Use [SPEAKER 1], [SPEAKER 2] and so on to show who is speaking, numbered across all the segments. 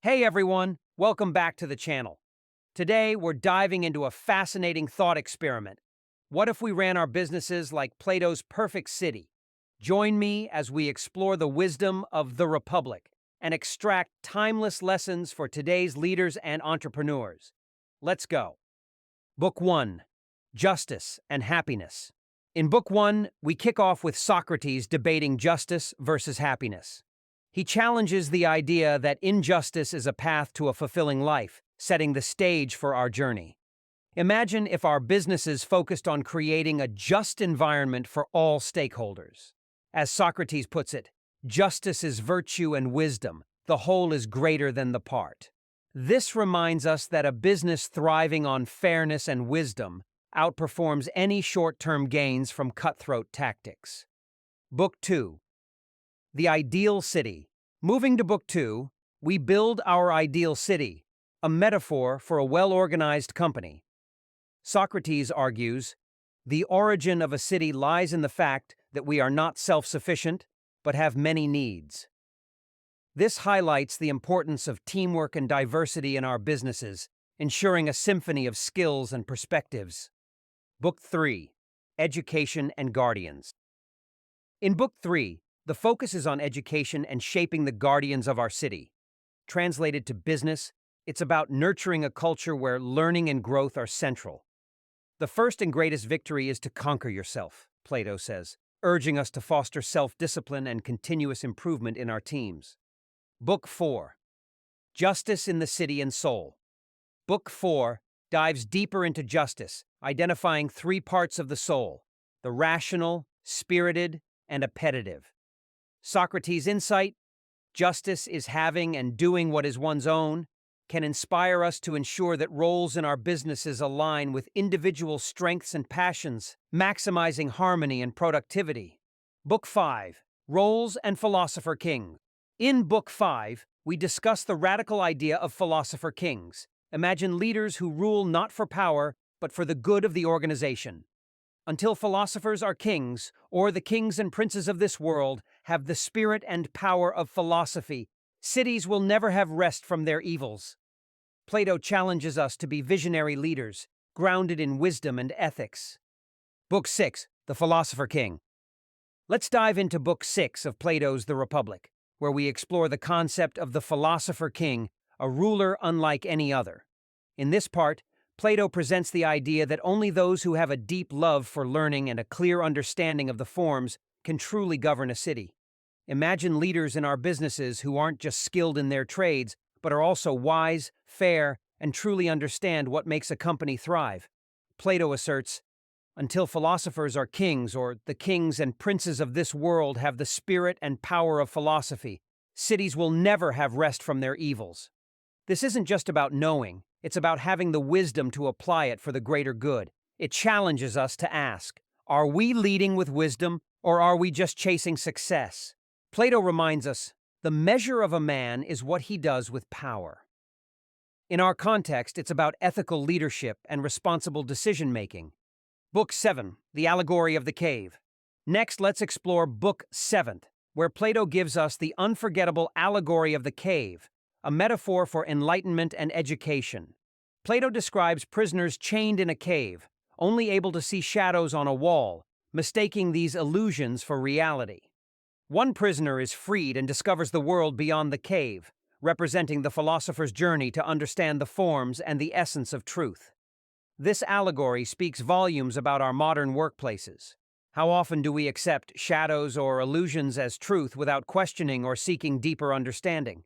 [SPEAKER 1] Hey everyone, welcome back to the channel. Today we're diving into a fascinating thought experiment. What if we ran our businesses like Plato's perfect city? Join me as we explore the wisdom of the Republic and extract timeless lessons for today's leaders and entrepreneurs. Let's go. Book 1, Justice and Happiness. In Book 1, we kick off with Socrates debating justice versus happiness. He challenges the idea that injustice is a path to a fulfilling life, setting the stage for our journey. Imagine if our businesses focused on creating a just environment for all stakeholders. As Socrates puts it, justice is virtue and wisdom. The whole is greater than the part. This reminds us that a business thriving on fairness and wisdom outperforms any short-term gains from cutthroat tactics. Book 2. The Ideal City. Moving to Book 2, we build our ideal city, a metaphor for a well-organized company. Socrates argues, the origin of a city lies in the fact that we are not self-sufficient, but have many needs. This highlights the importance of teamwork and diversity in our businesses, ensuring a symphony of skills and perspectives. Book 3. Education and Guardians. In Book 3, the focus is on education and shaping the guardians of our city. Translated to business, it's about nurturing a culture where learning and growth are central. The first and greatest victory is to conquer yourself, Plato says, urging us to foster self-discipline and continuous improvement in our teams. Book 4. Justice in the City and Soul. Book 4 dives deeper into justice, identifying three parts of the soul: the rational, spirited, and appetitive. Socrates' insight, justice is having and doing what is one's own, can inspire us to ensure that roles in our businesses align with individual strengths and passions, maximizing harmony and productivity. Book 5. Roles and Philosopher-King. In Book 5, we discuss the radical idea of philosopher-kings. Imagine leaders who rule not for power, but for the good of the organization. Until philosophers are kings, or the kings and princes of this world have the spirit and power of philosophy, cities will never have rest from their evils. Plato challenges us to be visionary leaders, grounded in wisdom and ethics. Book 6, The Philosopher-King. Let's dive into Book 6 of Plato's The Republic, where we explore the concept of the Philosopher-King, a ruler unlike any other. In this part, Plato presents the idea that only those who have a deep love for learning and a clear understanding of the forms can truly govern a city. Imagine leaders in our businesses who aren't just skilled in their trades, but are also wise, fair, and truly understand what makes a company thrive. Plato asserts, until philosophers are kings, or the kings and princes of this world have the spirit and power of philosophy, cities will never have rest from their evils. This isn't just about knowing, it's about having the wisdom to apply it for the greater good. It challenges us to ask, are we leading with wisdom, or are we just chasing success? Plato reminds us, the measure of a man is what he does with power. In our context, it's about ethical leadership and responsible decision-making. Book 7, The Allegory of the Cave. Next, let's explore Book 7, where Plato gives us the unforgettable allegory of the cave, a metaphor for enlightenment and education. Plato describes prisoners chained in a cave, only able to see shadows on a wall, mistaking these illusions for reality. One prisoner is freed and discovers the world beyond the cave, representing the philosopher's journey to understand the forms and the essence of truth. This allegory speaks volumes about our modern workplaces. How often do we accept shadows or illusions as truth without questioning or seeking deeper understanding?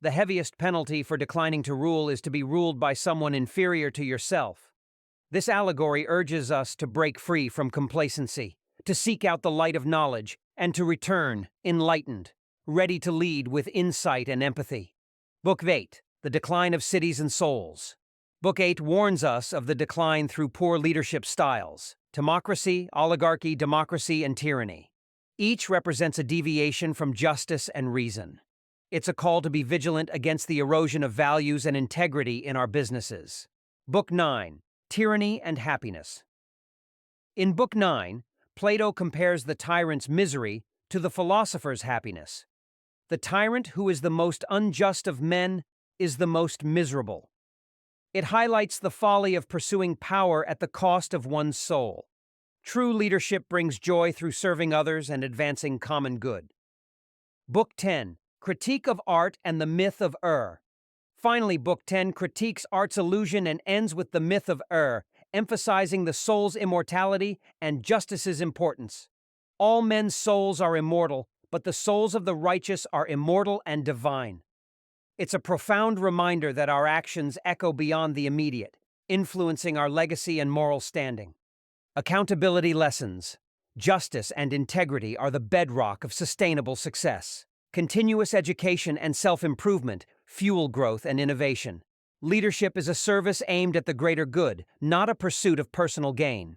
[SPEAKER 1] The heaviest penalty for declining to rule is to be ruled by someone inferior to yourself. This allegory urges us to break free from complacency, to seek out the light of knowledge, and to return, enlightened, ready to lead with insight and empathy. Book 8, The Decline of Cities and Souls. Book 8 warns us of the decline through poor leadership styles: timocracy, oligarchy, democracy, and tyranny. Each represents a deviation from justice and reason. It's a call to be vigilant against the erosion of values and integrity in our businesses. Book 9, Tyranny and Happiness. In Book 9, Plato compares the tyrant's misery to the philosopher's happiness. The tyrant who is the most unjust of men is the most miserable. It highlights the folly of pursuing power at the cost of one's soul. True leadership brings joy through serving others and advancing common good. Book 10, Critique of Art and the Myth of Finally, Book 10 critiques art's illusion and ends with the myth of emphasizing the soul's immortality and justice's importance. All men's souls are immortal, but the souls of the righteous are immortal and divine. It's a profound reminder that our actions echo beyond the immediate, influencing our legacy and moral standing. Accountability lessons. Justice and integrity are the bedrock of sustainable success. Continuous education and self-improvement fuel growth and innovation. Leadership is a service aimed at the greater good, not a pursuit of personal gain.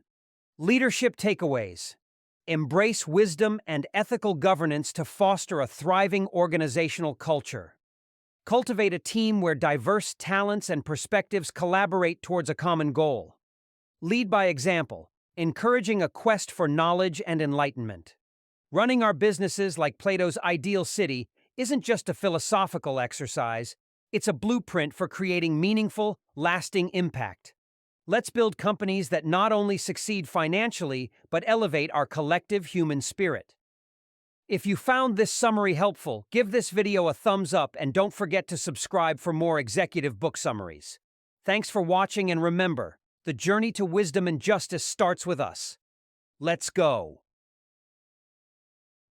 [SPEAKER 1] Leadership takeaways. Embrace wisdom and ethical governance to foster a thriving organizational culture. Cultivate a team where diverse talents and perspectives collaborate towards a common goal. Lead by example, encouraging a quest for knowledge and enlightenment. Running our businesses like Plato's ideal city isn't just a philosophical exercise, it's a blueprint for creating meaningful, lasting impact. Let's build companies that not only succeed financially, but elevate our collective human spirit. If you found this summary helpful, give this video a thumbs up and don't forget to subscribe for more executive book summaries. Thanks for watching, and remember, the journey to wisdom and justice starts with us. Let's go.